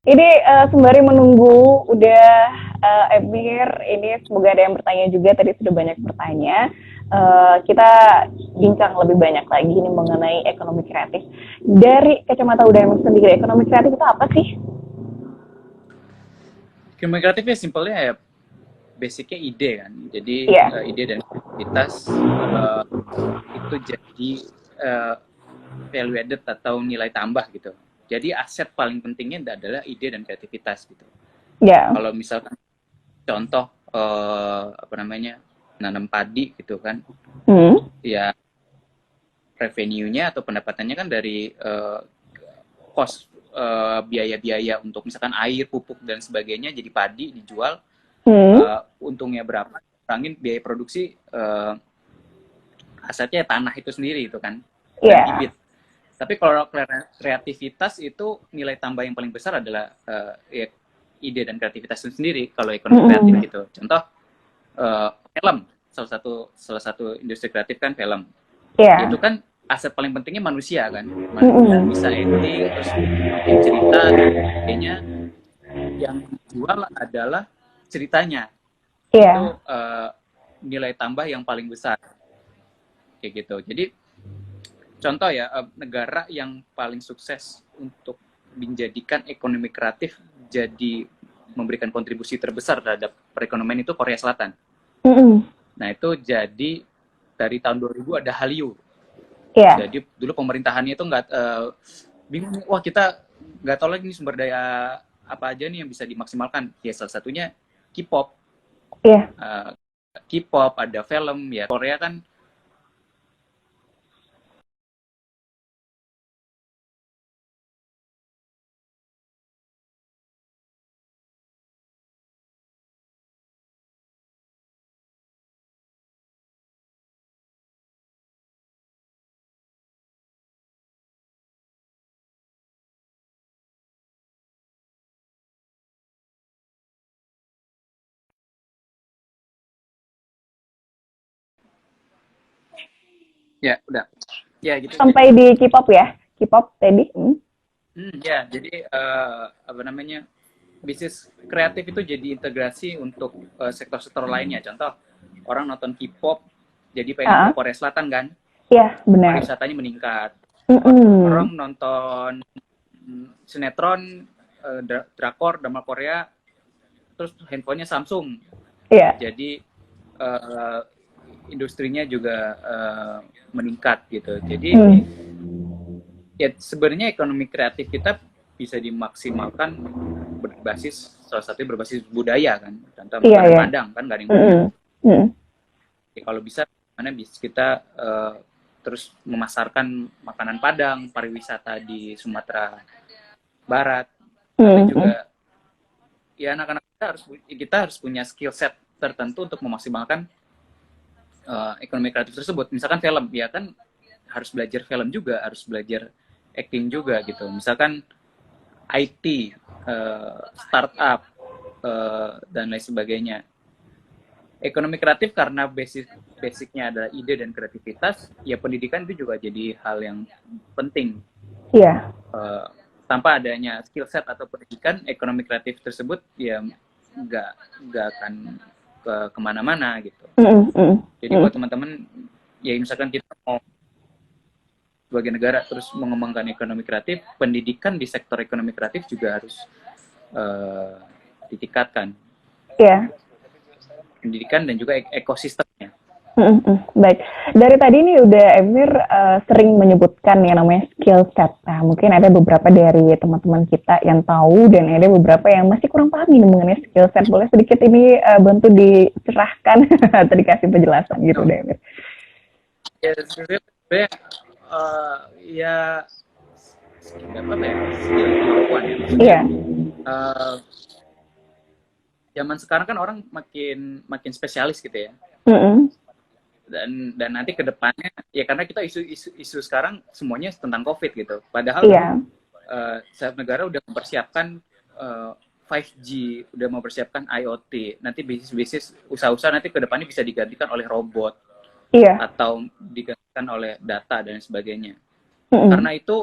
Ini sembari menunggu udah Emir, ini semoga ada yang bertanya juga. Tadi sudah banyak bertanya. Kita bincang lebih banyak lagi nih mengenai ekonomi kreatif. Dari kacamata udah Emir sendiri, ekonomi kreatif itu apa sih? Ekonomi kreatif ya simpelnya ya basicnya ide kan. Jadi Iya. ide dan kreativitas uh, itu jadi uh, value added atau nilai tambah gitu. Jadi aset paling pentingnya adalah ide dan kreativitas gitu. Ya. Kalau misalkan contoh apa namanya nanam padi gitu kan, Hmm. ya revenue-nya atau pendapatannya kan dari cost biaya-biaya untuk misalkan air, pupuk dan sebagainya jadi padi dijual Hmm. untungnya berapa kurangin biaya produksi asetnya tanah itu sendiri itu kan dan Iya. bibit. Tapi kalau kreativitas itu nilai tambah yang paling besar adalah ya, ide dan kreativitas itu sendiri kalau ekonomi kreatif Mm-mm. gitu. Contoh film, salah satu industri kreatif kan film. Iya. Itu kan aset paling pentingnya manusia kan. Manusia Mm-mm. bisa acting terus bikin cerita dan sebagainya. Yang dijual adalah ceritanya. Iya. Itu nilai tambah yang paling besar kayak gitu. Jadi contoh ya negara yang paling sukses untuk menjadikan ekonomi kreatif jadi memberikan kontribusi terbesar terhadap perekonomian itu Korea Selatan. Mm-mm. Nah itu jadi dari tahun 2000 ada Hallyu. Iya. Jadi dulu pemerintahannya itu nggak bingung, wah kita nggak tahu lagi nih sumber daya apa aja nih yang bisa dimaksimalkan. Ya salah satunya K-pop. Iya. Uh, K-pop ada film ya Korea kan. Ya udah ya gitu jadi Sampai di K-pop ya? K-pop tadi. Hmm. ya jadi apa namanya bisnis kreatif itu jadi integrasi untuk sektor-sektor lainnya. Contoh orang nonton K-pop jadi pengen ke Ah, Korea Selatan kan, iya, benar. pariwisatanya meningkat. Orang Mm-mm. nonton sinetron drakor drama Korea terus handphonenya Samsung Iya. jadi uh, industrinya juga meningkat gitu. Jadi Hmm. ya sebenarnya ekonomi kreatif kita bisa dimaksimalkan berbasis salah satunya berbasis budaya kan. Contoh Iya, makanan iya. Padang kan gak ada yang punya. Mm-mm. Mm. Ya, kalau bisa mana bisa kita terus memasarkan makanan Padang, pariwisata di Sumatera Barat, tapi Mm-mm. juga ya anak-anak kita harus punya skill set tertentu untuk memaksimalkan ekonomi kreatif tersebut. Misalkan film, ya kan harus belajar film juga, harus belajar acting juga gitu. Misalkan IT, startup, dan lain sebagainya. Ekonomi kreatif karena basicnya adalah ide dan kreativitas, ya pendidikan itu juga jadi hal yang penting. Iya. Eh, Tanpa adanya skill set atau pendidikan, ekonomi kreatif tersebut ya nggak nggak akan kemana-mana gitu. Mm-mm. Mm-mm. Jadi Mm. buat teman-teman, ya misalkan kita mau sebagai negara terus mengembangkan ekonomi kreatif, pendidikan di sektor ekonomi kreatif juga harus uh, ditingkatkan. Iya. Pendidikan dan juga ekosistemnya. Mm, mm. Baik, dari tadi nih udah Emir sering menyebutkan yang namanya skill set. Nah, mungkin ada beberapa dari teman-teman kita yang tahu dan ada beberapa yang masih kurang paham nih mengenai skill set. Boleh sedikit ini bantu dicerahkan atau dikasih penjelasan gitu deh, Emir. Ya sebenarnya ya apa ya skill kemampuan ya maksudnya Iya. uh, zaman sekarang kan orang makin makin spesialis gitu ya Mm-mm. dan nanti ke depannya ya karena kita isu sekarang semuanya tentang COVID gitu. Padahal Iya. setiap negara udah mempersiapkan 5G, udah mempersiapkan IoT. Nanti bisnis-bisnis usaha-usaha nanti ke depannya bisa digantikan oleh robot Iya. atau digantikan oleh data dan sebagainya. Mm-mm. Karena itu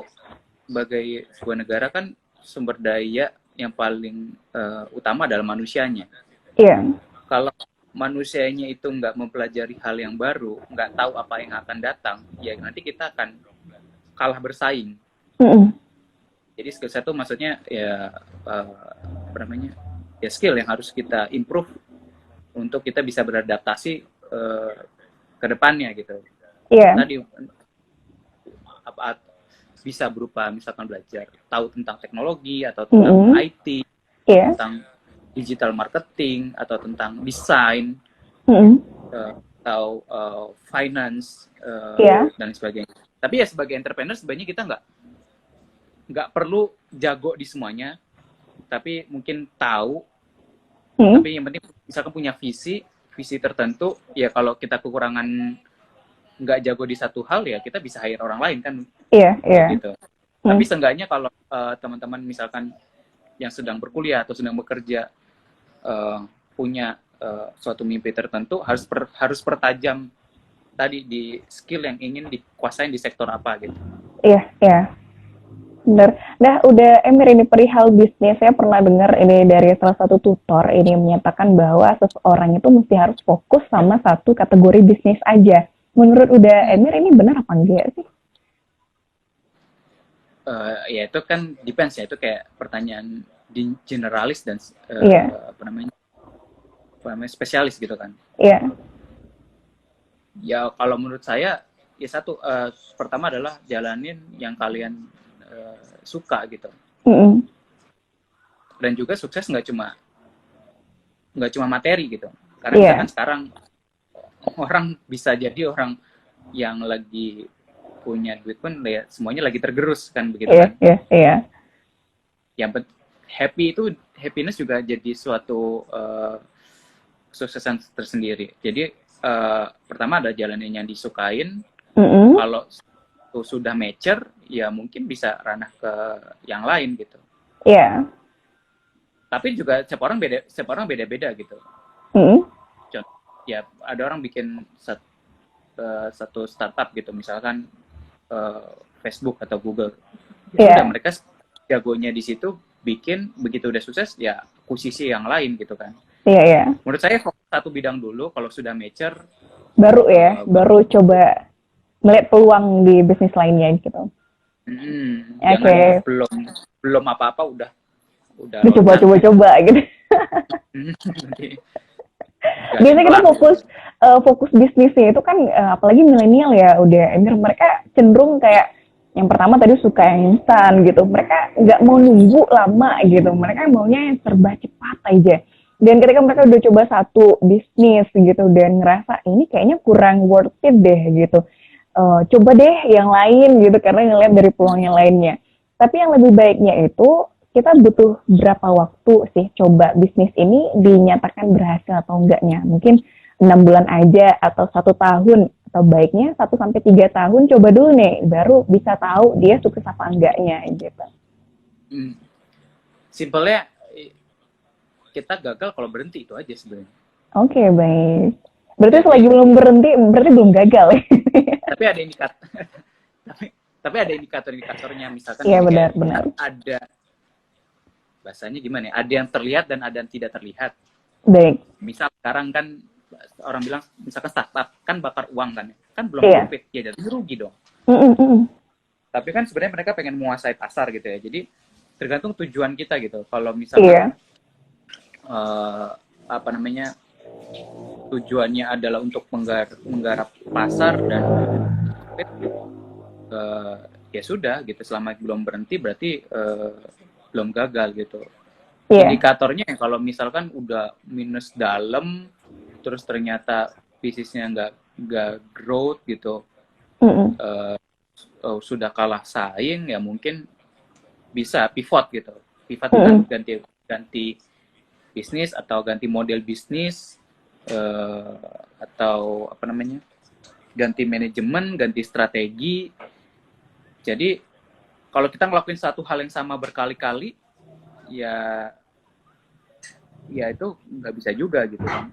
sebagai sebuah negara kan sumber daya utama adalah manusianya. Iya. Kalau manusianya itu nggak mempelajari hal yang baru, nggak tahu apa yang akan datang, ya nanti kita akan kalah bersaing. Mm-mm. Jadi skill set itu maksudnya ya apa namanya, ya skill yang harus kita improve untuk kita bisa beradaptasi ke depannya gitu. Iya. Tadi apa bisa berupa misalkan belajar tahu tentang teknologi atau tentang Mm-mm. IT, Iya. tentang digital marketing atau tentang desain Mm-mm. atau finance Iya. dan sebagainya. Tapi ya sebagai entrepreneur sebenarnya kita nggak perlu jago di semuanya, tapi mungkin tahu. Mm. Tapi yang penting misalkan punya visi tertentu, ya kalau kita kekurangan nggak jago di satu hal ya kita bisa hire orang lain kan, Iya. kayak Iya. gitu. Tapi seenggaknya kalau teman-teman misalkan yang sedang berkuliah atau sedang bekerja punya suatu mimpi tertentu, harus pertajam tadi di skill yang ingin dikuasain di sektor apa gitu. Iya. Iya. Benar. Nah, udah Emir ini perihal bisnis, saya pernah dengar ini dari salah satu tutor ini menyatakan bahwa seseorang itu mesti harus fokus sama satu kategori bisnis aja. Menurut udah Emir ini benar apa enggak sih? Ya itu kan depends ya, itu kayak pertanyaan generalis dan Iya. apa namanya spesialis gitu kan. Iya. Ya kalau menurut saya ya satu pertama adalah jalanin yang kalian suka gitu. Mm-mm. Dan juga sukses nggak cuma materi gitu. Karena Iya. misalkan sekarang orang bisa jadi orang yang lagi punya duit pun ya semuanya lagi tergerus kan begitu Iya. kan. Iya. Iya. Yang happiness juga jadi suatu kesuksesan tersendiri. Jadi pertama ada jalanin yang disukain. Mm-mm. Kalau itu sudah mature, ya mungkin bisa ranah ke yang lain gitu. Iya. Tapi juga setiap orang beda-beda gitu. Mm-mm. Ya ada orang bikin satu startup gitu, misalkan Facebook atau Google. Ya Iya. udah mereka jagonya di situ bikin, begitu udah sukses ya akuisisi yang lain gitu kan. Iya. Iya. Menurut saya fokus satu bidang dulu, kalau sudah mature Baru ya, baru coba melihat peluang di bisnis lainnya gitu. jangan Oke. belum apa-apa udah Coba-coba gitu. nanti Biasanya kita fokus bisnisnya itu kan apalagi milenial ya, udah Emir, mereka cenderung kayak yang pertama tadi suka yang instan gitu, mereka nggak mau nunggu lama gitu, mereka maunya yang serba cepat aja. Dan ketika mereka udah coba satu bisnis gitu dan ngerasa ini kayaknya kurang worth it deh gitu, coba deh yang lain gitu karena ngeliat dari peluang yang lainnya. Tapi yang lebih baiknya itu kita butuh berapa waktu sih coba bisnis ini dinyatakan berhasil atau enggaknya? Mungkin 6 bulan aja atau 1 tahun, atau baiknya 1 sampai 3 tahun coba dulu nih baru bisa tahu dia sukses apa enggaknya gitu. Simpelnya kita gagal kalau berhenti, itu aja sebenarnya. Oke, baik. Berarti selagi belum berhenti berarti belum gagal ya. Tapi ada tapi ada indikatornya, misalkan Iya, kayak benar. ada bahasanya gimana ya? Ada yang terlihat dan ada yang tidak terlihat. Baik. Misal sekarang kan orang bilang misalkan startup kan bakar uang kan, kan belum profit, ya jadi rugi dong. Tapi kan sebenarnya mereka pengen menguasai pasar gitu ya. Jadi tergantung tujuan kita gitu. Kalau misalkan apa namanya tujuannya adalah untuk menggarap pasar dan ya sudah gitu, selama belum berhenti berarti belum gagal gitu. Indikatornya kalau misalkan udah minus dalam terus ternyata bisnisnya nggak growth gitu, sudah kalah saing, ya mungkin bisa pivot gitu, ganti bisnis atau ganti model bisnis, atau apa namanya ganti manajemen, ganti strategi. Jadi kalau kita ngelakuin satu hal yang sama berkali-kali, ya itu nggak bisa juga gitu kan.